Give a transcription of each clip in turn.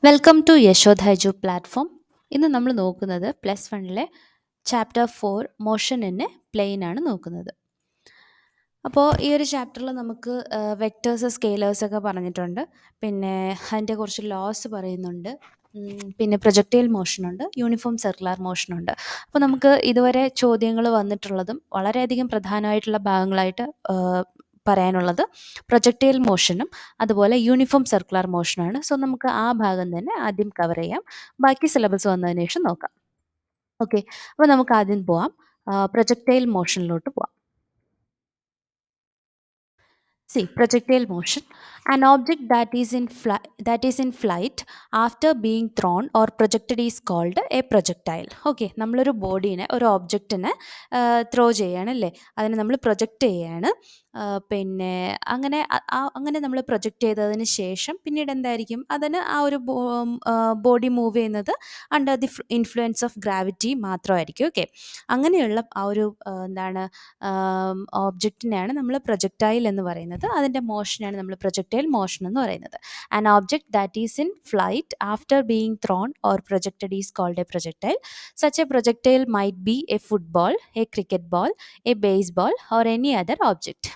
Welcome to Yashodha edu platform. ഇന്ന് നമ്മൾ നോക്കുന്നത് പ്ലസ് വണ്ണിലെ chapter 4 motion in a plane ആണ് നോക്കുന്നത്. അപ്പോൾ ഈ ഒരു ചാപ്റ്ററിൽ നമുക്ക് വെക്റ്റേഴ്സ് സ്കെയിലേഴ്സ് ഒക്കെ പറഞ്ഞിട്ടുണ്ട്. പിന്നെ അതിൻ്റെ കുറച്ച് ലോസ് പറയുന്നുണ്ട്. പിന്നെ പ്രൊജക്റ്റൈൽ മോഷനുണ്ട്, യൂണിഫോം സർക്കുലർ മോഷനുണ്ട്. അപ്പോൾ നമുക്ക് ഇതുവരെ ചോദ്യങ്ങൾ വന്നിട്ടുള്ളതും വളരെയധികം പ്രധാനമായിട്ടുള്ള ഭാഗങ്ങളായിട്ട് പറയാനുള്ളത് പ്രൊജക്റ്റൈൽ മോഷനും അതുപോലെ യൂണിഫോം സർക്കുലർ മോഷനാണ്. സോ നമുക്ക് ആ ഭാഗം തന്നെ ആദ്യം കവർ ചെയ്യാം. ബാക്കി സിലബസ് വന്നതിന് ശേഷം നോക്കാം. ഓക്കെ, അപ്പോൾ നമുക്ക് ആദ്യം പോവാം, പ്രൊജക്റ്റൈൽ മോഷനിലോട്ട് പോവാം. See, projectile motion. An object that is in flight after being thrown or projected is called a projectile. Okay, നമ്മളൊരു ബോഡീനെ, ഒരു ഒബ്ജക്റ്റിനെ ത്രോ ചെയ്യണല്ലേ, അതിനെ നമ്മൾ പ്രൊജക്റ്റ് ചെയ്യാണ്. പിന്നെ അങ്ങനെ നമ്മൾ പ്രൊജക്റ്റ് ചെയ്തതിന് ശേഷം പിന്നീട് എന്തായിരിക്കും, അതിന് ആ ഒരു ബോഡി മൂവ് ചെയ്യുന്നത് under the influence of gravity മാത്രമായിരിക്കും. ഓക്കെ, അങ്ങനെയുള്ള ആ ഒരു ഓബ്ജക്റ്റിനെയാണ് നമ്മൾ പ്രൊജക്റ്റൈൽ എന്ന് പറയുന്നത്. അതിൻ്റെ മോഷനാണ് നമ്മൾ പ്രൊജക്റ്റൈൽ മോഷൻ എന്ന് പറയുന്നത്. An object that is in flight after being thrown or projected is called a projectile. Such a projectile might be a football, a cricket ball, a baseball or any other object.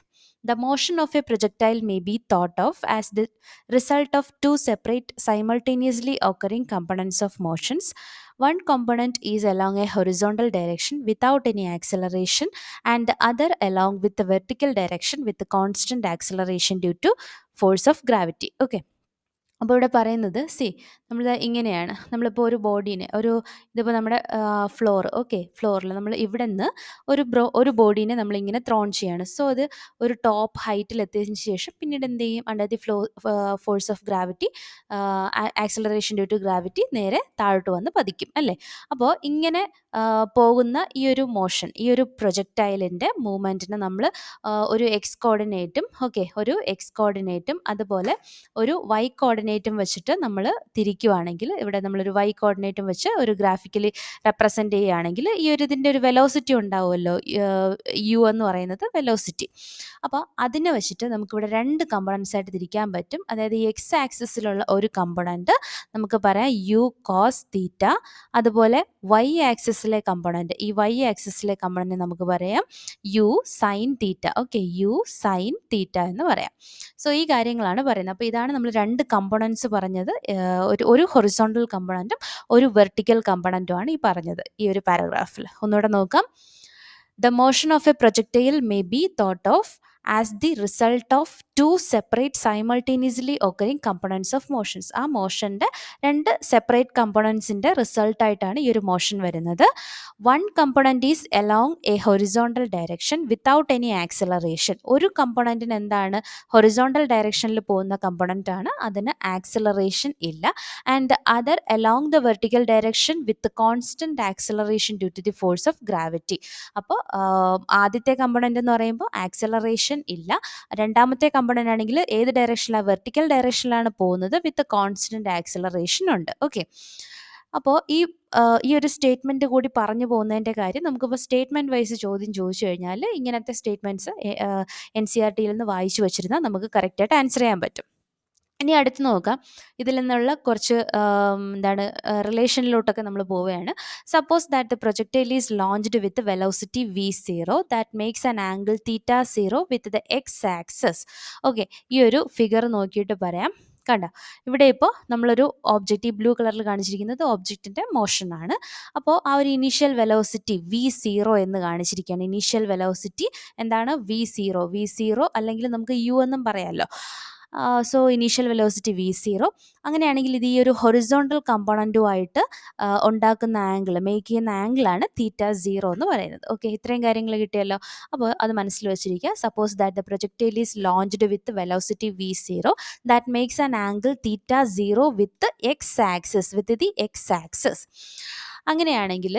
The motion of a projectile may be thought of as the result of two separate simultaneously occurring components of motions. One component is along a horizontal direction without any acceleration, and the other along with the vertical direction with the constant acceleration due to force of gravity. Okay, അപ്പോൾ ഇവിടെ പറയുന്നത് നമ്മൾ ഇങ്ങനെയാണ്, നമ്മളിപ്പോൾ ഒരു ബോഡീനെ ഇതിപ്പോൾ നമ്മുടെ ഫ്ലോറിൽ നമ്മൾ ഇവിടെ നിന്ന് ഒരു ബോഡീനെ നമ്മളിങ്ങനെ ത്രോൺ ചെയ്യാണ്. സോ അത് ഒരു ടോപ്പ് ഹൈറ്റിൽ എത്തിയതിന് ശേഷം പിന്നീട് എന്ത് ചെയ്യും, under the force of gravity, acceleration due to gravity നേരെ താഴോട്ട് വന്ന് പതിക്കും അല്ലേ. അപ്പോൾ ഇങ്ങനെ പോകുന്ന ഈ ഒരു മോഷൻ, ഈ ഒരു പ്രൊജക്റ്റൈലിൻ്റെ മൂവ്മെൻറ്റിന് നമ്മൾ ഒരു എക്സ് കോർഡിനേറ്റും അതുപോലെ ഒരു വൈ കോർഡിനേറ്റും വെച്ചിട്ട് നമ്മൾ തിരിക്കുവാണെങ്കിൽ, ഇവിടെ നമ്മളൊരു വൈ കോർഡിനേറ്റും വെച്ച് ഒരു ഗ്രാഫിക്കലി റെപ്രസെൻ്റ് ചെയ്യുകയാണെങ്കിൽ ഈ ഒരു ഇതിൻ്റെ ഒരു വെലോസിറ്റി ഉണ്ടാവുമല്ലോ, യു എന്ന് പറയുന്നത് വെലോസിറ്റി. അപ്പോൾ അതിനെ വെച്ചിട്ട് നമുക്കിവിടെ രണ്ട് കമ്പോണൻസ് ആയിട്ട് തിരിക്കാൻ പറ്റും. അതായത് ഈ എക്സ് ആക്സിസിലുള്ള ഒരു കമ്പോണൻറ്റ് നമുക്ക് പറയാം യു കോസ് തീറ്റ, അതുപോലെ വൈ ആക്സിസിലെ കമ്പോണൻറ്റ്, ഈ വൈ ആക്സിസിലെ കമ്പോണൻറ്റ് നമുക്ക് പറയാം u sine theta. Okay, u sine theta എന്ന് പറയാം. സോ ഈ കാര്യങ്ങളാണ് പറയുന്നത്. അപ്പോൾ ഇതാണ് നമ്മൾ രണ്ട് കമ്പോണൻസ് പറഞ്ഞത്. ഒരു ഹൊറിസോണ്ടൽ കമ്പോണൻറ്റും ഒരു വെർട്ടിക്കൽ കമ്പോണൻറ്റുമാണ് ഈ പറഞ്ഞത് ഈ ഒരു പാരഗ്രാഫിൽ. ഒന്നുകൂടെ നോക്കാം. The motion of a projectile may be thought of as the result of two separate simultaneously occurring components of motions. ആ മോഷൻ്റെ രണ്ട് സെപ്പറേറ്റ് കമ്പോണൻസിൻ്റെ റിസൾട്ടായിട്ടാണ് ഈ ഒരു മോഷൻ വരുന്നത്. One component is along A horizontal direction without any acceleration. ഒരു കമ്പോണൻറ്റിന് എന്താണ്, horizontal ഡയറക്ഷനിൽ പോകുന്ന component ആണ്, അതിന് ആക്സിലറേഷൻ ഇല്ല. And the other along the vertical direction with constant acceleration due to the force of gravity. അപ്പോൾ ആദ്യത്തെ കമ്പോണൻ്റ് എന്ന് പറയുമ്പോൾ ആക്സിലറേഷൻ ഇല്ല. രണ്ടാമത്തെ കമ്പോണൻ്റ് ആണെങ്കിൽ ഏത് ഡയറക്ഷനിലാണ്, വെർട്ടിക്കൽ ഡയറക്ഷനിലാണ് പോകുന്നത്, വിത്ത് കോൺസ്റ്റൻറ്റ് ആക്സിലറേഷൻ ഉണ്ട്. ഓക്കെ, അപ്പോൾ ഈ ഒരു സ്റ്റേറ്റ്മെൻറ്റ് കൂടി പറഞ്ഞു പോകുന്നതിൻ്റെ കാര്യം, നമുക്കിപ്പോൾ സ്റ്റേറ്റ്മെൻറ്റ് വൈസ് ചോദ്യം ചോദിച്ചു കഴിഞ്ഞാൽ ഇങ്ങനത്തെ സ്റ്റേറ്റ്മെൻറ്റ്സ് NCERT-യിൽ നിന്ന് വായിച്ചു വെച്ചിരുന്നാൽ നമുക്ക് കറക്റ്റായിട്ട് ആൻസർ ചെയ്യാൻ പറ്റും. ഇനി അടുത്ത് നോക്കാം, ഇതിൽ നിന്നുള്ള കുറച്ച് റിലേഷനിലോട്ടൊക്കെ നമ്മൾ പോവുകയാണ്. Suppose that the projectile is launched with velocity v0 that makes an angle θ0 with the x axis. Okay, ഈ ഒരു ഫിഗർ നോക്കിയിട്ട് പറയാം. കണ്ട, ഇവിടെ ഇപ്പോൾ നമ്മളൊരു ഒബ്ജക്റ്റ്, ഈ ബ്ലൂ കളറിൽ കാണിച്ചിരിക്കുന്നത് ഒബ്ജക്റ്റിൻ്റെ മോഷനാണ്. അപ്പോൾ ആ ഒരു ഇനീഷ്യൽ വെലോസിറ്റി v0 എന്ന് കാണിച്ചിരിക്കുകയാണ്. ഇനീഷ്യൽ വെലോസിറ്റി എന്താണ്, v0 അല്ലെങ്കിൽ നമുക്ക് u എന്നും പറയാമല്ലോ. So initial velocity v0. അങ്ങനെയാണെങ്കിൽ ഇത് ഈ ഒരു ഹൊറിസോണ്ടൽ കമ്പോണൻറ്റുമായിട്ട് ഉണ്ടാക്കുന്ന ആംഗിൾ, മേക്ക് ചെയ്യുന്ന ആംഗിളാണ് θ0 എന്ന് പറയുന്നത്. ഓക്കെ, ഇത്രയും കാര്യങ്ങൾ കിട്ടിയല്ലോ. അപ്പോൾ അത് മനസ്സിൽ വെച്ചിരിക്കുക. Suppose that the projectile is launched with velocity v0 that makes an angle θ0 with the x axis. അങ്ങനെയാണെങ്കിൽ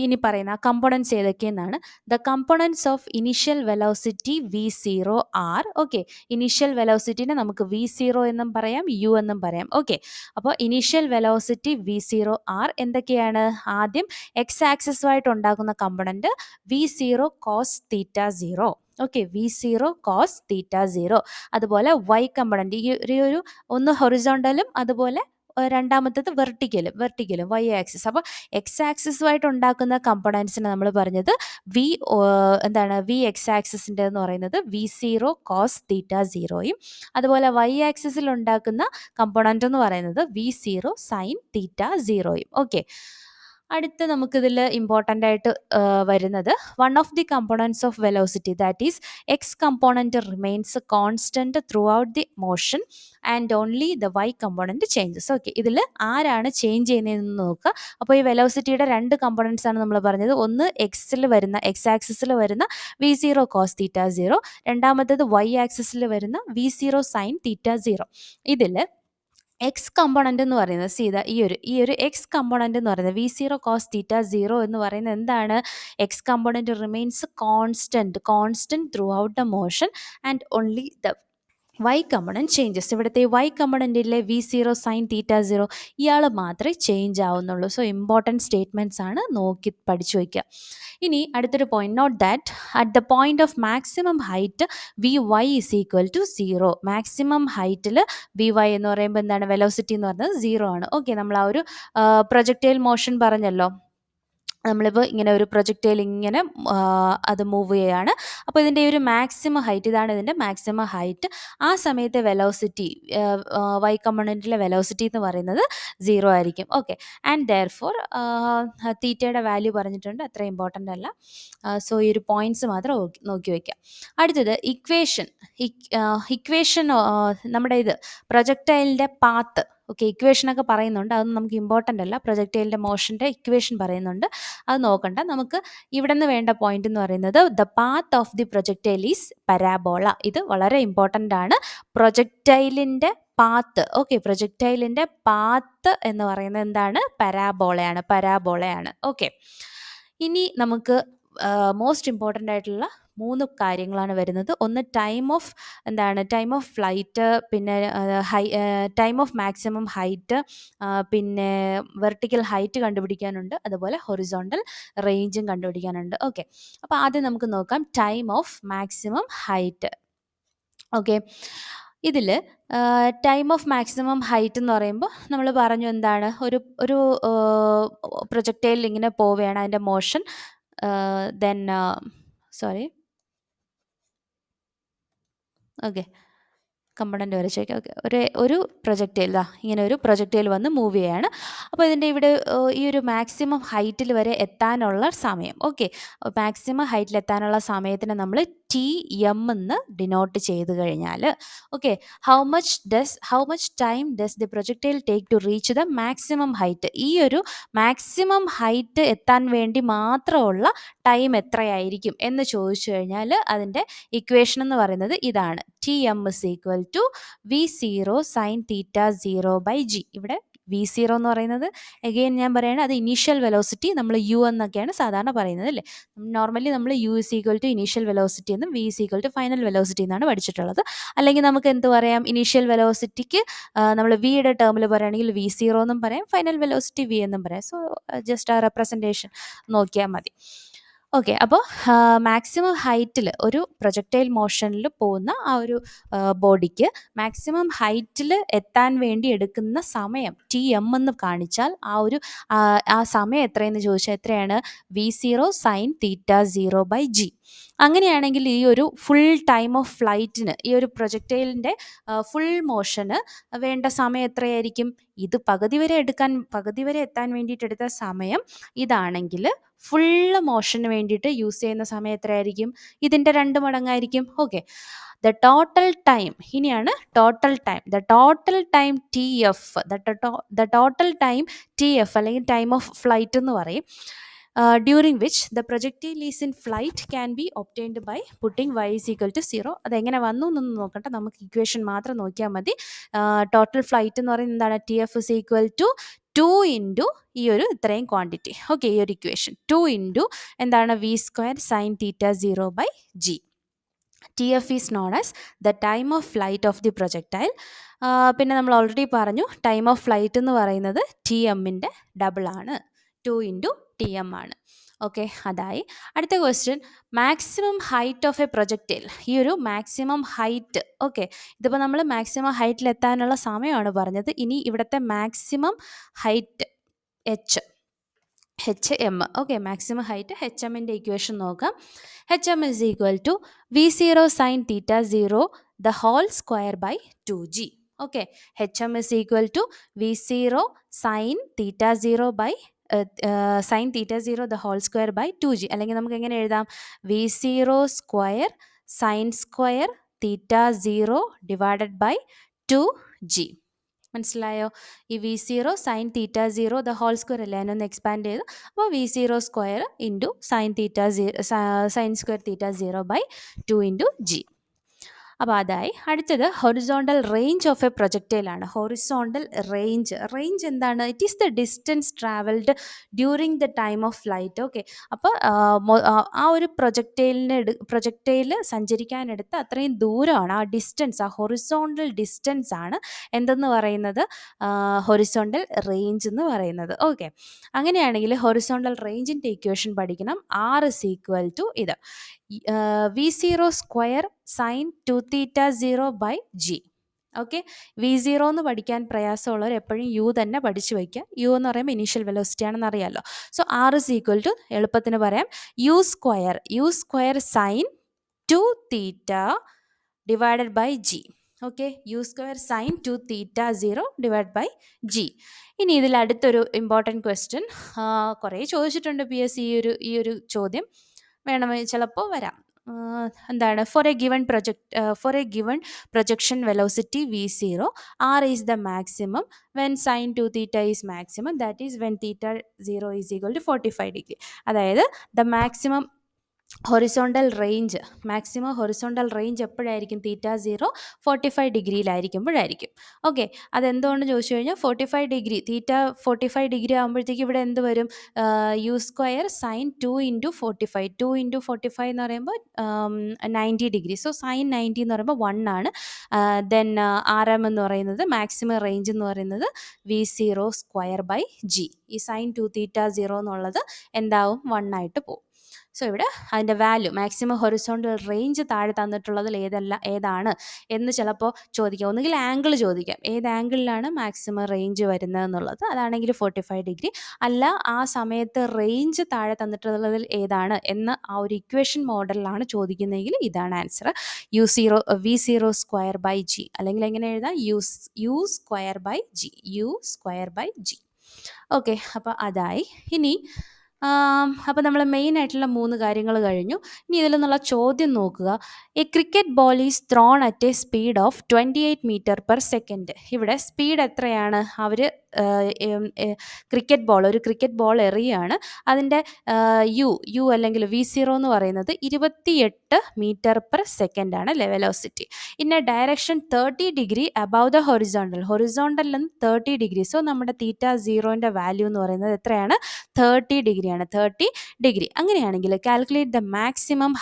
ഇനി പറയുന്ന കമ്പോണൻസ് ഏതൊക്കെയെന്നാണ്. The components of initial velocity v0 are. Okay, initial വെലോസിറ്റിനെ നമുക്ക് v0 എന്നും പറയാം, u എന്നും പറയാം. ഓക്കെ, അപ്പോൾ ഇനീഷ്യൽ വെലോസിറ്റി v0 ആർ എന്തൊക്കെയാണ്, ആദ്യം എക്സ് ആക്സിസുമായിട്ട് ഉണ്ടാക്കുന്ന component v0 cos θ0. Okay, V0 cos θ0. അതുപോലെ y കമ്പോണൻറ്റ് ഈ ഒരു ഒന്ന് ഹൊറിസോണ്ടലും അതുപോലെ രണ്ടാമത്തേത് വെർട്ടിക്കലും y ആക്സിസ്. അപ്പോൾ എക്സ് ആക്സിസുമായിട്ട് ഉണ്ടാക്കുന്ന കമ്പോണൻസിനെ നമ്മൾ പറഞ്ഞത് വി എക്സ് ആക്സിസിൻ്റെ എന്ന് പറയുന്നത് V0 cos θ0യും അതുപോലെ y ആക്സിസിൽ ഉണ്ടാക്കുന്ന കമ്പോണൻ്റ് എന്ന് പറയുന്നത് V0 sin θ0യും. ഓക്കെ, അടുത്ത നമുക്കിതിൽ ഇമ്പോർട്ടൻ്റ് ആയിട്ട് വരുന്നത് one of the components of velocity, that is x component remains constant throughout the motion and only the y component changes. Okay, ഇതിൽ ആരാണ് ചേഞ്ച് ചെയ്യുന്നതെന്ന് നോക്കുക. അപ്പോൾ ഈ വെലോസിറ്റിയുടെ രണ്ട് കമ്പോണൻസ് ആണ് നമ്മൾ പറഞ്ഞത്. ഒന്ന് എക്സ് ആക്സിസിൽ വരുന്ന V0 cos θ0, രണ്ടാമത്തേത് വൈ ആക്സിസിൽ വരുന്ന V0 sin θ0. ഇതിൽ എക്സ് കമ്പോണൻ്റ് എന്ന് പറയുന്നത് സീത ഈ ഒരു എക്സ് കമ്പോണൻ്റ് എന്ന് പറയുന്നത് V0 cos θ0 എന്ന് പറയുന്നത് എന്താണ്? X component remains constant throughout the motion and only the y component changes. ഇവിടുത്തെ വൈ കമ്പോണൻറ്റിലെ V0 sin θ0 ഇയാൾ മാത്രമേ ചേഞ്ച് ആവുന്നുള്ളൂ. സോ ഇമ്പോർട്ടൻറ്റ് സ്റ്റേറ്റ്മെൻറ്റ്സ് ആണ്, നോക്കി പഠിച്ചു വയ്ക്കുക. ഇനി അടുത്തൊരു point, note that at the point of maximum height Vy is equal to 0. Maximum ഹൈറ്റിൽ Vy എന്ന് പറയുമ്പോൾ എന്താണ്? വെലോസിറ്റി എന്ന് പറയുന്നത് 0 ആണ്. ഓക്കെ, നമ്മൾ ആ ഒരു പ്രൊജക്റ്റൈൽ മോഷൻ പറഞ്ഞല്ലോ. നമ്മളിപ്പോൾ ഇങ്ങനെ ഒരു പ്രൊജക്റ്റൈൽ ഇങ്ങനെ അത് മൂവ് ചെയ്യുകയാണ്. അപ്പോൾ ഇതിൻ്റെ ഒരു മാക്സിമം ഹൈറ്റ്, ഇതാണ് ഇതിൻ്റെ മാക്സിമം ഹൈറ്റ്. ആ സമയത്തെ വെലോസിറ്റി, വൈ കമ്പോണൻറ്റിലെ വെലോസിറ്റി എന്ന് പറയുന്നത് 0 ആയിരിക്കും. ഓക്കെ, ആൻഡ് ദെയർഫോർ തീറ്റയുടെ വാല്യൂ പറഞ്ഞിട്ടുണ്ട്, അത്ര ഇമ്പോർട്ടൻ്റ് അല്ല. സോ ഈ ഒരു പോയിൻറ്റ്സ് മാത്രം നോക്കി വയ്ക്കുക. അടുത്തത് ഇക്വേഷൻ നമ്മുടെ ഇത് പ്രൊജക്റ്റൈലിൻ്റെ പാത്ത്. ഓക്കെ, ഇക്വേഷനൊക്കെ പറയുന്നുണ്ട്, അതൊന്നും നമുക്ക് ഇമ്പോർട്ടൻ്റ് അല്ല. പ്രൊജക്റ്റൈലിൻ്റെ മോഷൻ്റെ ഇക്വേഷൻ പറയുന്നുണ്ട്, അത് നോക്കണ്ട. നമുക്ക് ഇവിടെ നിന്ന് വേണ്ട പോയിന്റ് എന്ന് പറയുന്നത് the path of the projectile is parabola. ഇത് വളരെ ഇമ്പോർട്ടൻ്റ് ആണ്. പ്രൊജക്റ്റൈലിൻ്റെ പാത്ത്, ഓക്കെ, പ്രൊജക്റ്റൈലിൻ്റെ പാത്ത് എന്ന് പറയുന്നത് എന്താണ്? പരാബോളയാണ്. ഓക്കെ, ഇനി നമുക്ക് മോസ്റ്റ് ഇമ്പോർട്ടൻ്റ് ആയിട്ടുള്ള 3 കാര്യങ്ങളാണ് വരുന്നത്. ഒന്ന് ടൈം ഓഫ് ഫ്ലൈറ്റ്, പിന്നെ ടൈം ഓഫ് മാക്സിമം ഹൈറ്റ്, പിന്നെ വെർട്ടിക്കൽ ഹൈറ്റ് കണ്ടുപിടിക്കാനുണ്ട്, അതുപോലെ ഹൊറിസോണ്ടൽ റേഞ്ചും കണ്ടുപിടിക്കാനുണ്ട്. ഓക്കെ, അപ്പോൾ ആദ്യം നമുക്ക് നോക്കാം time of maximum height. Okay, ഇതിൽ ടൈം ഓഫ് മാക്സിമം ഹൈറ്റ് എന്ന് പറയുമ്പോൾ നമ്മൾ പറഞ്ഞു എന്താണ്? ഒരു പ്രൊജക്റ്റൈൽ ഇങ്ങനെ പോവുകയാണ്, അതിൻ്റെ മോഷൻ ദെൻ ഓക്കെ, കമ്പോണൻ്റ് വരച്ചേക്കാം. ഓക്കെ, ഒരു പ്രൊജക്റ്റൈൽ ഇങ്ങനെ ഒരു പ്രൊജക്റ്റൈൽ വന്ന് മൂവ് ചെയ്യുകയാണ്. അപ്പോൾ ഇതിൻ്റെ ഇവിടെ ഈ ഒരു മാക്സിമം ഹൈറ്റിൽ വരെ എത്താനുള്ള സമയം, ഓക്കെ, മാക്സിമം ഹൈറ്റിൽ എത്താനുള്ള സമയത്തിന് നമ്മൾ TM എന്ന് ഡിനോട്ട് ചെയ്ത് കഴിഞ്ഞാൽ, okay, how much time does the projectile take to reach the maximum height. ഈ ഒരു മാക്സിമം ഹൈറ്റ് എത്താൻ വേണ്ടി മാത്രമുള്ള ടൈം എത്രയായിരിക്കും എന്ന് ചോദിച്ചു കഴിഞ്ഞാൽ അതിൻ്റെ ഇക്വേഷൻ എന്ന് പറയുന്നത് ഇതാണ്. TM is equal to V0 sin θ0/g. ഇവിടെ V0 എന്ന് പറയുന്നത് അഗെയിൻ ഞാൻ പറയുന്നത് അത് ഇനീഷ്യൽ വെലോസിറ്റി, നമ്മൾ U എന്നൊക്കെയാണ് സാധാരണ പറയുന്നത് അല്ലേ. നോർമലി നമ്മൾ U is equal to initial velocity എന്നും V is equal to final velocity എന്നാണ് പഠിച്ചിട്ടുള്ളത്. അല്ലെങ്കിൽ നമുക്ക് എന്ത് പറയാം? ഇനീഷ്യൽ വെലോസിറ്റിക്ക് നമ്മൾ വിയുടെ ടേമിൽ പറയുകയാണെങ്കിൽ V0 എന്നും പറയാം, ഫൈനൽ വെലോസിറ്റി V എന്നും പറയാം. സോ ജസ്റ്റ് ആ റെപ്രസെൻറ്റേഷൻ നോക്കിയാൽ മതി. ഓക്കെ, അപ്പോൾ മാക്സിമം ഹൈറ്റിൽ ഒരു പ്രൊജക്റ്റൈൽ മോഷനിൽ പോകുന്ന ആ ഒരു ബോഡിക്ക് മാക്സിമം ഹൈറ്റിൽ എത്താൻ വേണ്ടി എടുക്കുന്ന സമയം TM എന്ന് കാണിച്ചാൽ ആ സമയം എത്രയെന്ന് ചോദിച്ചാൽ എത്രയാണ്? V0 sin θ0/g. അങ്ങനെയാണെങ്കിൽ ഈ ഒരു ഫുൾ ടൈം ഓഫ് ഫ്ലൈറ്റിന്, ഈ ഒരു പ്രൊജക്റ്റൈലിൻ്റെ ഫുൾ മോഷന് വേണ്ട സമയം എത്രയായിരിക്കും? ഇത് പകുതി വരെ എത്താൻ വേണ്ടിയിട്ട് എടുത്ത സമയം ഇതാണെങ്കിൽ ഫുള്ള് മോഷന് വേണ്ടിയിട്ട് യൂസ് ചെയ്യുന്ന സമയം എത്രയായിരിക്കും? ഇതിൻ്റെ 2 മടങ്ങായിരിക്കും. ഓക്കെ, ദ ടോട്ടൽ ടൈം, ഇനിയാണ് total time. The total time TF അല്ലെങ്കിൽ ടൈം ഓഫ് ഫ്ലൈറ്റ് എന്ന് പറയും. during which the projectile is in flight can be obtained by putting y is equal to 0. അതെങ്ങനെ വന്നു എന്നൊന്നും നോക്കട്ടെ, നമുക്ക് ഇക്വേഷൻ മാത്രം നോക്കിയാൽ മതി. ടോട്ടൽ ഫ്ലൈറ്റ് എന്ന് പറയുന്നത് എന്താണ്? TF is equal to 2 into ഈ ഒരു ഇത്രയും ക്വാണ്ടിറ്റി. ഓക്കെ, ഈ ഒരു ഇക്വേഷൻ 2 ഇൻറ്റു എന്താണ്? V² sin θ0/g. TF is known as the time of flight of the projectile. പിന്നെ നമ്മൾ ഓൾറെഡി പറഞ്ഞു ടൈം ഓഫ് ഫ്ലൈറ്റ് എന്ന് പറയുന്നത് TMൻ്റെ ഡബിൾ ആണ്, 2 ഇൻറ്റു TM ആണ്. ഓക്കെ, അതായി. അടുത്ത question, maximum height of A projectile. ഈ ഒരു മാക്സിമം ഹൈറ്റ്, ഓക്കെ, ഇതിപ്പോൾ നമ്മൾ മാക്സിമം ഹൈറ്റിൽ എത്താനുള്ള സമയമാണ് പറഞ്ഞത്. ഇനി ഇവിടുത്തെ maximum height H M, okay, maximum height H എമ്മിൻ്റെ ഇക്വേഷൻ നോക്കാം. H M is equal to V zero sine theta zero the whole square by 2g. Okay, H M is equal to V zero sine theta zero by sine theta zero the whole square by 2g. അല്ലെങ്കിൽ നമുക്ക് എങ്ങനെ എഴുതാം? V zero square sine square theta zero divided by 2g. മനസ്സിലായോ? ഈ V zero sine theta zero the whole square അല്ലേ, അതിനൊന്ന് expand ചെയ്ത്, അപ്പോൾ v zero square into sine theta sine square theta zero by 2 × g. അപ്പോൾ അതായി. അടുത്തത് horizontal range of a പ്രൊജക്റ്റൈലാണ്. ഹൊറിസോണ്ടൽ റേഞ്ച് എന്താണ്? It is the distance travelled during the time of flight. Okay, അപ്പോൾ ആ ഒരു പ്രൊജക്റ്റൈൽ സഞ്ചരിക്കാനെടുത്ത് അത്രയും ദൂരമാണ്, ആ ഡിസ്റ്റൻസ്, ആ ഹൊറിസോണ്ടൽ ഡിസ്റ്റൻസ് ആണ് എന്തെന്ന് പറയുന്നത്? ഹൊറിസോണ്ടൽ റേഞ്ച് എന്ന് പറയുന്നത്. ഓക്കെ, അങ്ങനെയാണെങ്കിൽ ഹൊറിസോണ്ടൽ റേഞ്ചിൻ്റെ ഇക്വേഷൻ പഠിക്കണം. R is equal to ഇത് v zero square sine 2θ0 by g. Okay, v zero എന്ന് പഠിക്കാൻ പ്രയാസമുള്ളവർ എപ്പോഴും യു തന്നെ പഠിച്ചു വയ്ക്കുക. യു എന്ന് പറയുമ്പോൾ ഇനീഷ്യൽ വെലോസിറ്റി ആണെന്ന് അറിയാമല്ലോ. So R is equal to, എളുപ്പത്തിന് പറയാം, u square sine 2θ divided by g. Okay, u square sine 2θ0 divide by g. ഇനി ഇതിൽ അടുത്തൊരു ഇമ്പോർട്ടൻറ്റ് ക്വസ്റ്റ്യൻ, കുറേ ചോദിച്ചിട്ടുണ്ട് PSC ഈ ഒരു ചോദ്യം, വേണമെങ്കിൽ ചിലപ്പോൾ വരാം. എന്താണ്? For a given projection velocity v0, r is the maximum when sin 2θ is maximum, that is when θ0 is equal to 45 degree. അതായത് the maximum ഹൊറിസോണ്ടൽ റേഞ്ച് എപ്പോഴായിരിക്കും? θ0 45 ഡിഗ്രിയിലായിരിക്കുമ്പോഴായിരിക്കും. ഓക്കെ, അതെന്തുകൊണ്ട് ചോദിച്ചു കഴിഞ്ഞാൽ 45 ഡിഗ്രി, θ45 ഡിഗ്രി ആകുമ്പോഴത്തേക്ക് ഇവിടെ എന്ത് വരും? യു സ്ക്വയർ സൈൻ 2 × 45, 2 × 45 എന്ന് പറയുമ്പോൾ 90 ഡിഗ്രി. സോ സൈൻ 90 എന്ന് പറയുമ്പോൾ 1 ആണ്. ദെൻ RM എന്ന് പറയുന്നത്, മാക്സിമം റേഞ്ച് എന്ന് പറയുന്നത് v0 സ്ക്വയർ ബൈ g. ഈ സൈൻ 2θ0 എന്നുള്ളത് എന്താവും? 1 ആയിട്ട് പോകും. സോ ഇവിടെ അതിൻ്റെ വാല്യൂ, മാക്സിമം ഹൊറിസോണ്ടൽ റേഞ്ച് താഴെ തന്നിട്ടുള്ളതിൽ ഏതാണ് എന്ന് ചിലപ്പോൾ ചോദിക്കാം. ഒന്നുകിൽ ആംഗിൾ ചോദിക്കാം, ഏത് ആംഗിളിലാണ് മാക്സിമം റേഞ്ച് വരുന്നത് എന്നുള്ളത്. അതാണെങ്കിൽ 45 ഡിഗ്രി. അല്ല, ആ സമയത്ത് റേഞ്ച് താഴെ തന്നിട്ടുള്ളതിൽ ഏതാണ് എന്ന് ആ ഒരു ഇക്വേഷൻ മോഡലിലാണ് ചോദിക്കുന്നതെങ്കിൽ ഇതാണ് answer, v0 square by g. അല്ലെങ്കിൽ എങ്ങനെ എഴുതാം? U square by g. Okay, അപ്പോൾ അതായി. ഇനി അപ്പോൾ നമ്മൾ മെയിൻ ആയിട്ടുള്ള 3 കാര്യങ്ങൾ കഴിഞ്ഞു. ഇനി ഇതിൽ നിന്നുള്ള ചോദ്യം നോക്കുക. A cricket ball is thrown at a speed of 28 m/s. ഇവിടെ സ്പീഡ് എത്രയാണ്? അവർ ഒരു ക്രിക്കറ്റ് ബോൾ എറിയാണ്. അതിൻ്റെ യു അല്ലെങ്കിൽ v0 എന്ന് പറയുന്നത് 28 m/s ആണ് velocity. In a direction 30 degree above the ഹൊറിസോണ്ടലിൽ നിന്ന് 30 ഡിഗ്രി. സോ നമ്മുടെ θ0ൻ്റെ വാല്യൂ എന്ന് പറയുന്നത് എത്രയാണ്? 30 ഡിഗ്രിയാണ്. 30 ഡിഗ്രി. അങ്ങനെയാണെങ്കിൽ കാൽക്കുലേറ്റ് ദ മാക്സിമം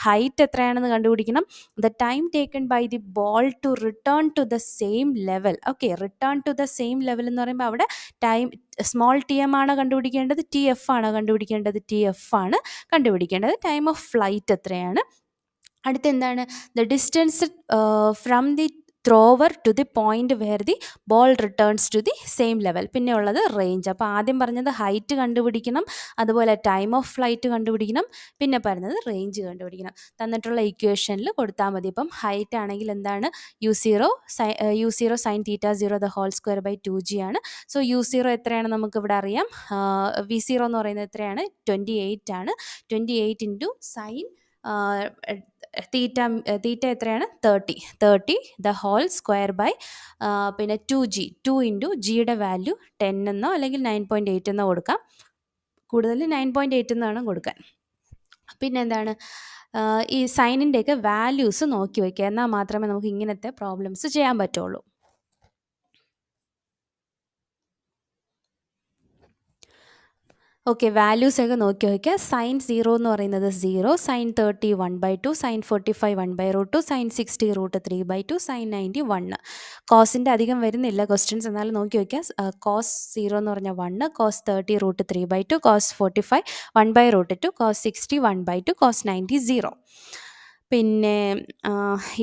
ഹൈറ്റ് എത്രയാണെന്ന് കണ്ടുപിടിക്കണം. The time taken by the ball to return to the same level. Okay, return to the same level എന്ന് പറയുമ്പോൾ അവിടെ ടൈം സ്മോൾ TM ആണ് കണ്ടുപിടിക്കേണ്ടത്, TF ആണ് കണ്ടുപിടിക്കേണ്ടത്, TF ആണ് കണ്ടുപിടിക്കേണ്ടത്. ടൈം ഓഫ് ഫ്ലൈറ്റ് എത്രയാണ്? അടുത്ത എന്താണ്? The distance from the thrower to the point where the ball returns to the same level. പിന്നെ ഉള്ളത് റേഞ്ച്. അപ്പോൾ ആദ്യം പറഞ്ഞത് ഹൈറ്റ് കണ്ടുപിടിക്കണം, അതുപോലെ ടൈം ഓഫ് ഫ്ലൈറ്റ് കണ്ടുപിടിക്കണം, പിന്നെ പറഞ്ഞത് റേഞ്ച് കണ്ടുപിടിക്കണം. തന്നിട്ടുള്ള ഇക്വേഷനിൽ കൊടുത്താൽ മതി. ഇപ്പം ഹൈറ്റ് ആണെങ്കിൽ എന്താണ്? u0 sine θ0 the whole square by 2g ആണ്. സോ u0 എത്രയാണ് നമുക്കിവിടെ അറിയാം. v0 എന്ന് പറയുന്നത് എത്രയാണ്? 28 ആണ്. 28 ഇൻറ്റു സൈൻ തീറ്റ എത്രയാണ്? 30 ദ ഹോൾ സ്ക്വയർ ബൈ പിന്നെ 2g, 2 ഇൻറ്റു ജിയുടെ വാല്യൂ 10 എന്നോ അല്ലെങ്കിൽ 9.8 എന്നോ കൊടുക്കാം. കൂടുതൽ 9.8 എന്നാണ് കൊടുക്കാൻ. പിന്നെ എന്താണ്? ഈ സൈനിൻ്റെയൊക്കെ വാല്യൂസ് നോക്കി വയ്ക്കുക, എന്നാൽ മാത്രമേ നമുക്ക് ഇങ്ങനത്തെ പ്രോബ്ലംസ് ചെയ്യാൻ പറ്റുള്ളൂ. ഓക്കെ, വാല്യൂസ് ഒക്കെ നോക്കി നോക്കിയാൽ സൈൻ 0 എന്ന് പറയുന്നത് 0, സൈൻ 30 1/2, സൈൻ 45 1/√2, സൈൻ 60 √3/2, സൈൻ 90 1. കോസിൻ്റെ അധികം വരുന്നില്ല ക്വസ്റ്റ്യൻസ്, എന്നാലും നോക്കി നോക്കിയാൽ കോസ് 0 എന്ന് പറഞ്ഞാൽ 1, കോസ് 30 √3/2, കോസ് 45 1/√2, കോസ് 60 1/2, കോസ് 90 0. പിന്നെ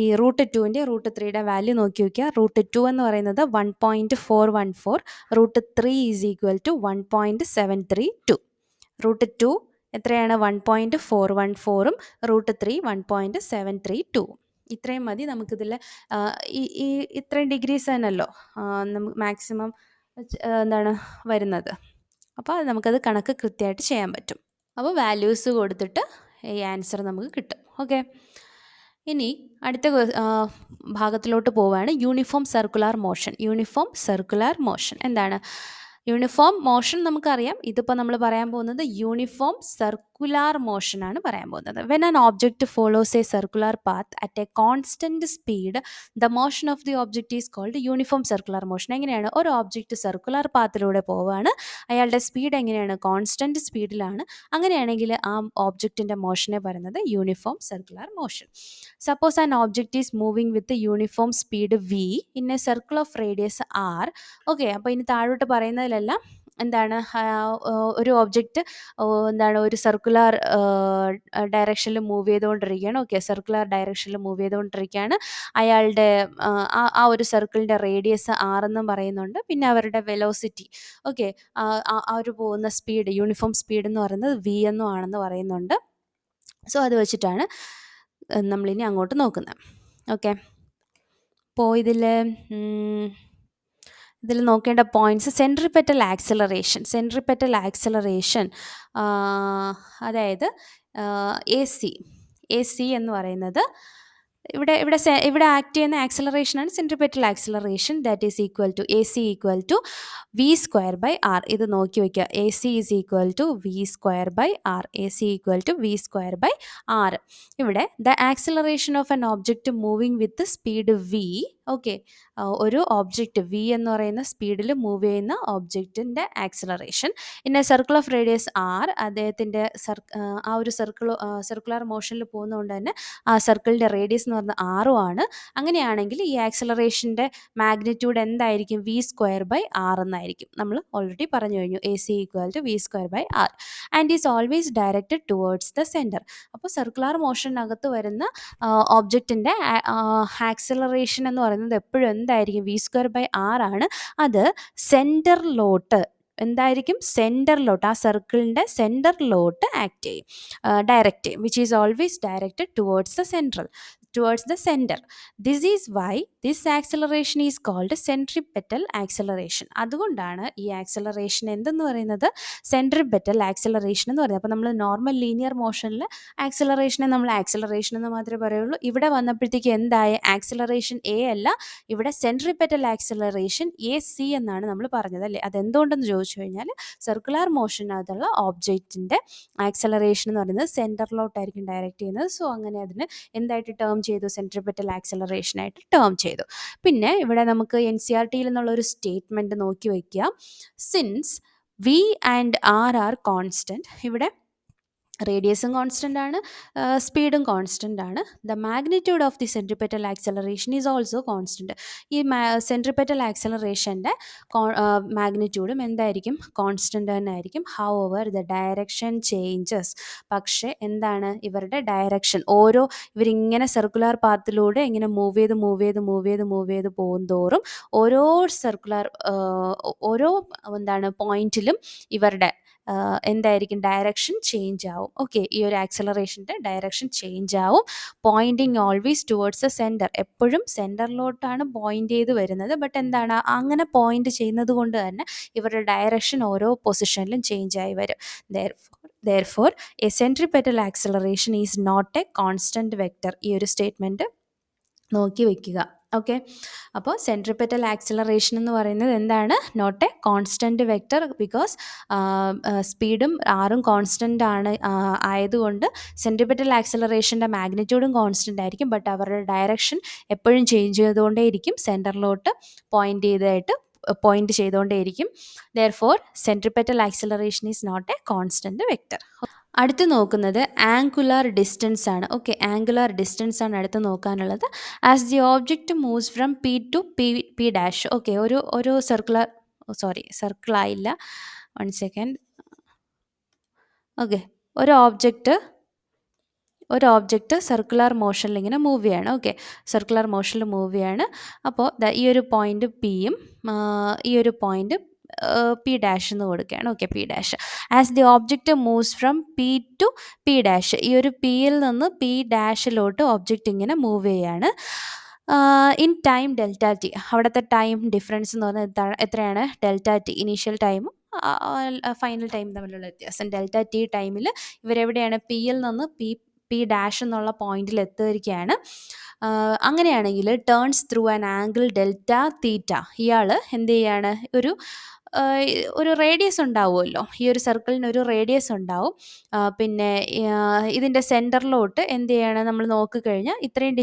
ഈ √2ൻ്റെ √3യുടെ വാല്യൂ നോക്കി നോക്കിയാൽ √2 എന്ന് പറയുന്നത് 1.414, √3 ഈസ് ഈക്വൽ ടു 1.732. √2 എത്രയാണ് 1.414ഉം √3 1.732. ഇത്രയും മതി നമുക്കിതിൽ. ഈ ഇത്രയും ഡിഗ്രീസ് തന്നെയല്ലോ നമുക്ക് മാക്സിമം എന്താണ് വരുന്നത്. അപ്പോൾ അത് നമുക്കത് കണക്ക് കൃത്യമായിട്ട് ചെയ്യാൻ പറ്റും. അപ്പോൾ വാല്യൂസ് കൊടുത്തിട്ട് ഈ ആൻസർ നമുക്ക് കിട്ടും. ഓക്കെ, ഇനി അടുത്ത ഭാഗത്തിലോട്ട് പോവുകയാണ്. Uniform circular motion. Uniform circular motion എന്താണ്? യൂണിഫോം മോഷൻ നമുക്കറിയാം. ഇതിപ്പോൾ നമ്മൾ പറയാൻ പോകുന്നത് യൂണിഫോം സർക്കുലാർ മോഷൻ ആണ് പറയാൻ പോകുന്നത്. When an object follows a circular path at a constant speed, the motion of the object is called uniform circular motion. എങ്ങനെയാണ്? ഒരു ഓബ്ജക്റ്റ് സർക്കുലാർ പാത്തിലൂടെ പോവുകയാണ്, അയാളുടെ സ്പീഡ് എങ്ങനെയാണ്? കോൺസ്റ്റൻറ്റ് സ്പീഡിലാണ്. അങ്ങനെയാണെങ്കിൽ ആ ഓബ്ജക്റ്റിൻ്റെ മോഷനെ പറയുന്നത് uniform circular motion. Suppose an object is moving with uniform speed v in a circle of radius r. Okay, അപ്പോൾ ഇനി താഴോട്ട് പറയുന്നതിലെല്ലാം എന്താണ്? ഒരു ഓബ്ജക്റ്റ് എന്താണ് ഒരു സർക്കുലർ ഡയറക്ഷനിൽ മൂവ് ചെയ്തുകൊണ്ടിരിക്കുകയാണ്. ഓക്കെ, സർക്കുലർ ഡയറക്ഷനിൽ മൂവ് ചെയ്തുകൊണ്ടിരിക്കുകയാണ്. അയാളുടെ ആ ഒരു സർക്കിളിൻ്റെ റേഡിയസ് r എന്നും പറയുന്നുണ്ട്. പിന്നെ അവരുടെ വെലോസിറ്റി, ഓക്കെ, ആ ഒരു പോകുന്ന സ്പീഡ്, യൂണിഫോം സ്പീഡ് എന്ന് പറയുന്നത് v എന്നും ആണെന്ന് പറയുന്നുണ്ട്. സോ അത് വെച്ചിട്ടാണ് നമ്മളിനി അങ്ങോട്ട് നോക്കുന്നത്. ഓക്കെ, അപ്പോൾ ഇതിൽ നോക്കേണ്ട points: centripetal acceleration. Centripetal acceleration അതായത് എ സി എന്ന് പറയുന്നത് ഇവിടെ ആക്ട് ചെയ്യുന്ന ആക്സിലറേഷനാണ് centripetal acceleration. That is equal to a c equal to v²/r. ഇത് നോക്കി വയ്ക്കുക. A c is equal to v²/r. A c equal to v²/r. ഇവിടെ the acceleration of an object moving with speed v. Okay, ഒരു object v എന്ന് പറയുന്ന സ്പീഡിൽ move ചെയ്യുന്ന ഓബ്ജക്റ്റിൻ്റെ acceleration in a circle of radius r. അദ്ദേഹത്തിൻ്റെ ആ ഒരു സർക്കുലർ മോഷനിൽ പോകുന്നതുകൊണ്ട് തന്നെ ആ സർക്കിളിൻ്റെ റേഡിയസ് എന്ന് പറഞ്ഞാൽ r ആണ്. അങ്ങനെയാണെങ്കിൽ ഈ ആക്സിലറേഷൻ്റെ മാഗ്നിറ്റ്യൂഡ് എന്തായിരിക്കും? v²/r എന്നായിരിക്കും. നമ്മൾ ഓൾറെഡി പറഞ്ഞു കഴിഞ്ഞു. A c equal to v²/r and is always directed towards the centre. അപ്പോൾ സർക്കുലർ മോഷനകത്ത് വരുന്ന ഓബ്ജക്റ്റിൻ്റെ ആക്സിലറേഷൻ എന്ന് പറയുന്നത് എപ്പോഴും എന്തായിരിക്കും? v²/r ആണ്. അത് സെൻറ്ററിലോട്ട് എന്തായിരിക്കും? സെൻറ്ററിലോട്ട്, ആ സർക്കിളിൻ്റെ സെൻറ്ററിലോട്ട് ആക്ട് ചെയ്യും, ഡയറക്റ്റ് ചെയ്യും. Which is always directed towards the centre. This is why this acceleration is called centripetal acceleration. അതുകൊണ്ടാണ് ഈ ആക്സിലറേഷൻ എന്തെന്ന് പറയുന്നത്? സെൻട്രിപെറ്റൽ ആക്സിലറേഷൻ എന്ന് പറയുന്നത്. അപ്പോൾ നമ്മൾ നോർമൽ ലീനിയർ മോഷനിൽ ആക്സിലറേഷനെ നമ്മൾ ആക്സിലറേഷൻ എന്ന് മാത്രമേ പറയുള്ളൂ. ഇവിടെ വന്നപ്പോഴത്തേക്ക് എന്തായ? ആക്സിലറേഷൻ എ അല്ല, ഇവിടെ സെൻട്രിപെറ്റൽ ആക്സിലറേഷൻ AC എന്നാണ് നമ്മൾ പറഞ്ഞത് അല്ലേ? അതെന്തുകൊണ്ടെന്ന് ചോദിച്ചു കഴിഞ്ഞാൽ സർക്കുലർ മോഷനകത്തുള്ള ഓബ്ജക്റ്റിൻ്റെ ആക്സിലറേഷൻ എന്ന് പറയുന്നത് സെൻറ്ററിലോട്ടായിരിക്കും ഡയറക്റ്റ് ചെയ്യുന്നത്. സോ അങ്ങനെ അതിന് എന്തായിട്ട് ടേം ചെയ്തു? സെൻട്രിപെറ്റൽ ആക്സിലറേഷനായിട്ട് ടേം ചെയ്തു. പിന്നെ ഇവിടെ നമുക്ക് NCERT നിന്നുള്ളൊരു സ്റ്റേറ്റ്മെൻറ്റ് നോക്കി വയ്ക്കുക. Since v and r are constant, ഇവിടെ റേഡിയസും കോൺസ്റ്റൻ്റ് ആണ്, സ്പീഡും കോൺസ്റ്റൻ്റ് ആണ്. The magnitude of the centripetal acceleration is also constant. ഈ സെൻട്രിപെറ്റൽ ആക്സിലറേഷൻ്റെ മാഗ്നിറ്റ്യൂഡും എന്തായിരിക്കും? കോൺസ്റ്റൻ്റ് തന്നെ ആയിരിക്കും. However the direction changes. പക്ഷേ എന്താണ്? ഇവരുടെ ഡയറക്ഷൻ ഇവരിങ്ങനെ സർക്കുലർ പാത്തിലൂടെ ഇങ്ങനെ മൂവ് ചെയ്ത് പോകുന്തോറും ഓരോ പോയിന്റിലും ഇവരുടെ എന്തായിരിക്കും? ഡയറക്ഷൻ ചേഞ്ച് ആവും. ഓക്കെ, ഈ ഒരു ആക്സിലറേഷൻ്റെ ഡയറക്ഷൻ ചേഞ്ച് ആവും. Pointing always towards the centre. എപ്പോഴും സെൻറ്ററിലോട്ടാണ് പോയിൻ്റ് ചെയ്ത് വരുന്നത്. ബട്ട് എന്താണ്? അങ്ങനെ പോയിൻ്റ് ചെയ്യുന്നത് കൊണ്ട് തന്നെ ഇവരുടെ ഡയറക്ഷൻ ഓരോ പൊസിഷനിലും ചേഞ്ച് ആയി വരും. Therefore, a centripetal acceleration is not a constant vector. ഈ ഒരു സ്റ്റേറ്റ്മെൻറ്റ് നോക്കി വയ്ക്കുക. ഓക്കെ, അപ്പോൾ സെൻട്രിപെറ്റൽ ആക്സിലറേഷൻ എന്ന് പറയുന്നത് എന്താണ്? Not a constant vector. Because സ്പീഡും ആറും കോൺസ്റ്റൻ്റ് ആണ് ആയതുകൊണ്ട് സെൻട്രിപെറ്റൽ ആക്സിലറേഷൻ്റെ മാഗ്നിറ്റ്യൂഡും കോൺസ്റ്റൻ്റ് ആയിരിക്കും. ബട്ട് അവരുടെ ഡയറക്ഷൻ എപ്പോഴും ചേഞ്ച് ചെയ്തുകൊണ്ടേയിരിക്കും, സെൻറ്ററിലോട്ട് പോയിൻ്റ് ചെയ്തായിട്ട് പോയിന്റ് ചെയ്തുകൊണ്ടേയിരിക്കും. Therefore centripetal acceleration is not a constant vector. അടുത്ത് നോക്കുന്നത് ആംഗുലാർ ഡിസ്റ്റൻസ് ആണ്. ഓക്കെ, ആംഗുലാർ ഡിസ്റ്റൻസ് ആണ് അടുത്ത് നോക്കാനുള്ളത്. As the object moves from P to P dash. Okay, ഒരു സർക്കിളായില്ല, 1 സെക്കൻഡ്. ഓക്കെ, ഒരു ഓബ്ജക്റ്റ് സർക്കുലർ മോഷനിൽ ഇങ്ങനെ മൂവ് ചെയ്യാണ്. ഓക്കെ, സർക്കുലർ മോഷനിൽ മൂവ് ചെയ്യാണ്. അപ്പോൾ ഈ ഒരു പോയിന്റ് പിയും ഈ ഒരു പോയിന്റ് പി ഡാഷ് എന്ന് കൊടുക്കുകയാണ്. Okay, P dash. As the object moves from P to P dash, ഈ ഒരു പിയിൽ നിന്ന് പി ഡാഷിലോട്ട് ഓബ്ജക്റ്റ് ഇങ്ങനെ മൂവ് ചെയ്യാണ്. ഇൻ ടൈം ഡെൽറ്റ ടി, അവിടുത്തെ ടൈം ഡിഫറൻസ് എന്ന് പറഞ്ഞാൽ എത്രയാണ്? ഡെൽറ്റ ടി, ഇനീഷ്യൽ ടൈമും ഫൈനൽ ടൈം തമ്മിലുള്ള വ്യത്യാസം. ഡെൽറ്റ ടി ടൈമിൽ ഇവരെവിടെയാണ്? പിയിൽ നിന്ന് പി ഡാഷ് എന്നുള്ള പോയിന്റിൽ എത്തിയിരിക്കുകയാണ്. അങ്ങനെയാണെങ്കിൽ turns through an angle delta തീറ്റ. ഇയാൾ എന്ത് ചെയ്യാണ്? ഒരു റേഡിയസ് ഉണ്ടാവുമല്ലോ, ഈ ഒരു സർക്കിളിന് ഒരു റേഡിയസ് ഉണ്ടാവും. പിന്നെ ഇതിൻ്റെ സെൻറ്ററിലോട്ട് എന്ത് ചെയ്യാണ്? നമ്മൾ നോക്കിക്കഴിഞ്ഞാൽ ഇത്രയും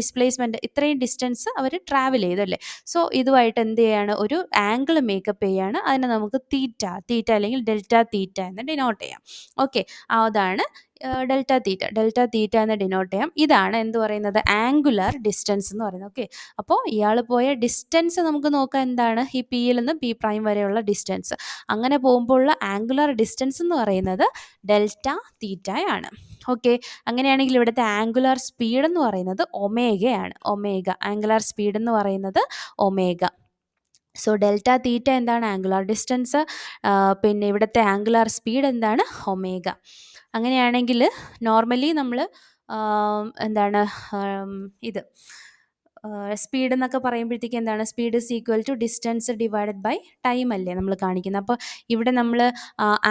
ഡിസ്റ്റൻസ് അവർ ട്രാവൽ ചെയ്തല്ലേ. സോ ഇതുമായിട്ട് എന്ത് ചെയ്യാണ്? ഒരു ആംഗിൾ മേക്കപ്പ് ചെയ്യാണ്. അതിനെ നമുക്ക് തീറ്റ അല്ലെങ്കിൽ ഡെൽറ്റ തീറ്റ എന്ന് ഡിനോട്ട് ചെയ്യാം. ഓക്കെ, അതാണ് ഡെൽറ്റ തീറ്റ എന്ന് ഡിനോട്ട് ചെയ്യാം. ഇതാണ് എന്ത് പറയുന്നത്? ആംഗുലാർ ഡിസ്റ്റൻസ് എന്ന് പറയുന്നത്. ഓക്കെ, അപ്പോൾ ഇയാൾ പോയ ഡിസ്റ്റൻസ് നമുക്ക് നോക്കാം. എന്താണ്? ഈ പിയിൽ നിന്ന് പി പ്രൈം വരെയുള്ള ഡിസ്റ്റൻസ്. അങ്ങനെ പോകുമ്പോഴുള്ള ആംഗുലാർ ഡിസ്റ്റൻസ് എന്ന് പറയുന്നത് ഡെൽറ്റ തീറ്റയാണ്. ഓക്കെ, അങ്ങനെയാണെങ്കിൽ ഇവിടുത്തെ ആംഗുലാർ സ്പീഡ് എന്ന് പറയുന്നത് ഒമേഗയാണ്. ആംഗുലാർ സ്പീഡ് എന്ന് പറയുന്നത് ഒമേഗ. സോ ഡെൽറ്റ തീറ്റ എന്താണ്? Angular distance. പിന്നെ ഇവിടുത്തെ ആംഗുലാർ സ്പീഡ് എന്താണ്? ഒമേഗ. അങ്ങനെയാണെങ്കിൽ നോർമലി നമ്മൾ എന്താണ് ഇത് സ്പീഡ് എന്നൊക്കെ പറയുമ്പോഴത്തേക്ക് എന്താണ്? Speed is equal to distance divided by time അല്ലേ നമ്മൾ കാണിക്കുന്നത്. അപ്പോൾ ഇവിടെ നമ്മൾ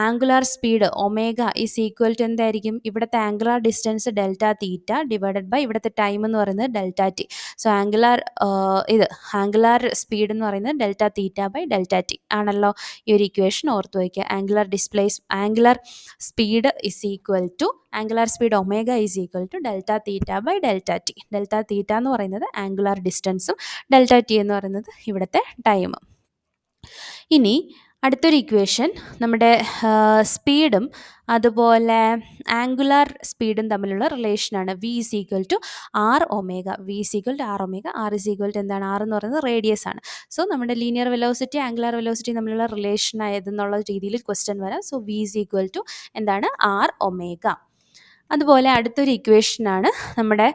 angular speed omega is equal to എന്തായിരിക്കും? ഇവിടുത്തെ angular distance delta theta divided by ഇവിടുത്തെ ടൈം എന്ന് പറയുന്നത് delta T. So angular speed എന്ന് പറയുന്നത് delta theta by delta T ആണല്ലോ. ഈ ഒരു ഇക്വേഷൻ ഓർത്ത് വയ്ക്കുക. Angular speed is equal to angular speed omega is equal to delta theta by delta T. Delta theta എന്ന് പറയുന്നത് ആംഗുലാർ ഡിസ്റ്റൻസും ഡെൽറ്റ ടി എന്ന് പറയുന്നത് ഇവിടുത്തെ ടൈമും. ഇനി അടുത്തൊരു ഇക്വേഷൻ നമ്മുടെ സ്പീഡും അതുപോലെ ആംഗുലാർ സ്പീഡും തമ്മിലുള്ള റിലേഷനാണ്. V is equal to r omega. R is equal to എന്താണ്? ആർ എന്ന് പറയുന്നത് റേഡിയസ് ആണ്. സോ നമ്മുടെ ലീനിയർ വെലോസിറ്റി ആംഗുലാർ വെലോസിറ്റി തമ്മിലുള്ള റിലേഷൻ ആയതെന്നുള്ള രീതിയിൽ ക്വസ്റ്റ്യൻ വരാം. So v is equal to എന്താണ്? R omega. അതുപോലെ അടുത്തൊരു ഇക്വേഷനാണ് നമ്മുടെ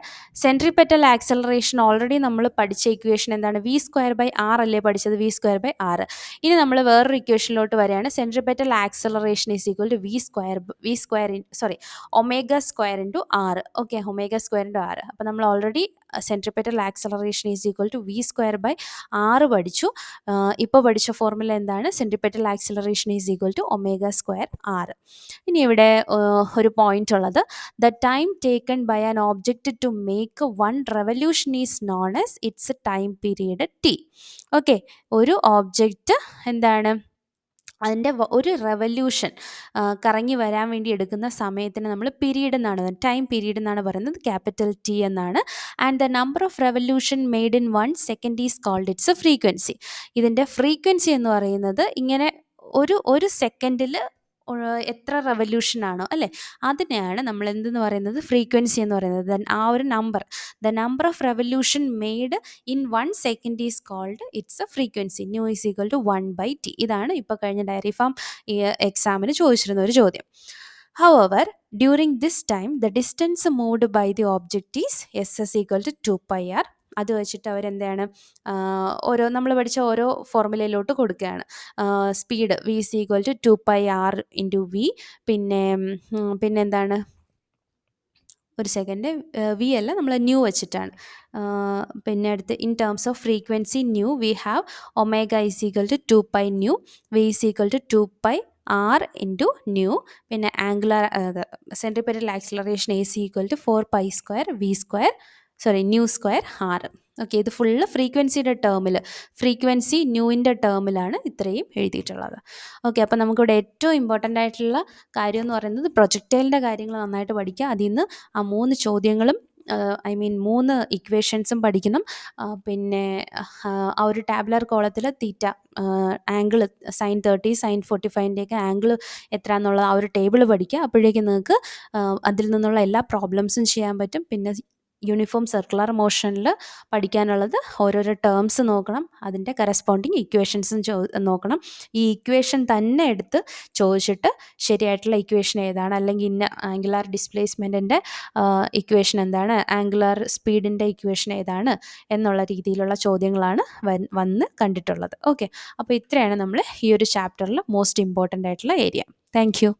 സെൻട്രിപെറ്റൽ ആക്സലറേഷൻ. ഓൾറെഡി നമ്മൾ പഠിച്ച ഇക്വേഷൻ എന്താണ്? വി സ്ക്വയർ ബൈ ആർ അല്ലേ പഠിച്ചത്? V square by R. ഇനി നമ്മൾ വേറൊരു ഇക്വേഷനിലോട്ട് വരികയാണ്. Centripetal acceleration is equal to omega square into R. Okay, omega square into R. അപ്പോൾ നമ്മൾ already centripetal acceleration is equal to V square by R പഠിച്ചു. ഇപ്പോൾ പഠിച്ച ഫോർമുല എന്താണ്? Centripetal acceleration is equal to omega square R. ഇനി ഇവിടെ ഒരു point ഉള്ളത്, the time taken by an object to make one revolution is known as its time period t. Okay, ഒരു object എന്താണ്? അതിൻ്റെ ഒരു റെവല്യൂഷൻ കറങ്ങി വരാൻ വേണ്ടി എടുക്കുന്ന സമയത്തിന് നമ്മൾ പീരീഡ് എന്നാണ്, ടൈം പീരീഡ് എന്നാണ് പറയുന്നത്, ക്യാപിറ്റൽ ടി എന്നാണ്. And the number of revolution made in 1 second is called its frequency. ഇതിൻ്റെ ഫ്രീക്വൻസി എന്ന് പറയുന്നത് ഇങ്ങനെ ഒരു സെക്കൻഡിൽ എത്ര റെവല്യൂഷനാണോ അല്ലേ, അതിനെയാണ് നമ്മൾ എന്തെന്ന് പറയുന്നത്? ഫ്രീക്വൻസി എന്ന് പറയുന്നത്. ആ ഒരു the number of revolution made in 1 second is called its a frequency. Nu is equal to 1/t. ഇതാണ് ഇപ്പോൾ കഴിഞ്ഞ ഡയറി ഫാം എക്സാമിന് ചോദിച്ചിരുന്ന ഒരു ചോദ്യം. However, during this time, the distance moved by the object is s is equal to 2πr. അത് വെച്ചിട്ട് അവരെന്താണ് നമ്മൾ പഠിച്ച ഓരോ ഫോർമുലയിലോട്ട് കൊടുക്കുകയാണ്. Speed V is equal to 2πr into V. പിന്നെ എന്താണ്? ഒരു സെക്കൻഡ്, വി അല്ല, നമ്മൾ ന്യൂ വെച്ചിട്ടാണ്. പിന്നെ അടുത്ത് in terms of frequency nu we have omega is equal to 2π nu. V is equal to 2π r into nu. പിന്നെ angular centripetal acceleration is equal to 4π square nu square r. Okay, ഇത് full frequency ന്യൂവിൻ്റെ ടേമിലാണ് ഇത്രയും എഴുതിയിട്ടുള്ളത്. Okay, അപ്പോൾ നമുക്കിവിടെ ഏറ്റവും important ആയിട്ടുള്ള കാര്യം എന്ന് പറയുന്നത് പ്രൊജക്ടൈലിൻ്റെ കാര്യങ്ങൾ നന്നായിട്ട് പഠിക്കുക. അതിൽ നിന്ന് ആ 3 ചോദ്യങ്ങളും ഐ മീൻ 3 ഇക്വേഷൻസും പഠിക്കണം. പിന്നെ ആ ഒരു ടാബുലർ കോളത്തിൽ തീറ്റ ആംഗിൾ സൈൻ 30 സൈൻ 45ൻ്റെയൊക്കെ ആംഗിൾ എത്രയാണെന്നുള്ള ആ ഒരു ടേബിൾ പഠിക്കുക. അപ്പോഴേക്കും നിങ്ങൾക്ക് അതിൽ നിന്നുള്ള എല്ലാ പ്രോബ്ലംസും ചെയ്യാൻ പറ്റും. പിന്നെ യൂണിഫോം സർക്കുലർ മോഷനിൽ പഠിക്കാനുള്ളത് ഓരോരോ ടേംസ് നോക്കണം, അതിൻ്റെ കറസ്പോണ്ടിങ് ഇക്വേഷൻസും നോക്കണം. ഈ ഇക്വേഷൻ തന്നെ എടുത്ത് ചോദിച്ചിട്ട് ശരിയായിട്ടുള്ള ഇക്വേഷൻ ഏതാണ്, അല്ലെങ്കിൽ ഇന്ന ആംഗുലാർ ഡിസ്പ്ലേസ്മെൻറ്റിൻ്റെ ഇക്വേഷൻ എന്താണ്, ആംഗുലാർ സ്പീഡിൻ്റെ ഇക്വേഷൻ ഏതാണ് എന്നുള്ള രീതിയിലുള്ള ചോദ്യങ്ങളാണ് വന്ന് കണ്ടിട്ടുള്ളത്. ഓക്കെ, അപ്പോൾ ഇത്രയാണ് നമ്മൾ ഈ ഒരു ചാപ്റ്ററിൽ മോസ്റ്റ് ഇമ്പോർട്ടൻ്റ് ആയിട്ടുള്ള ഏരിയ. Thank you.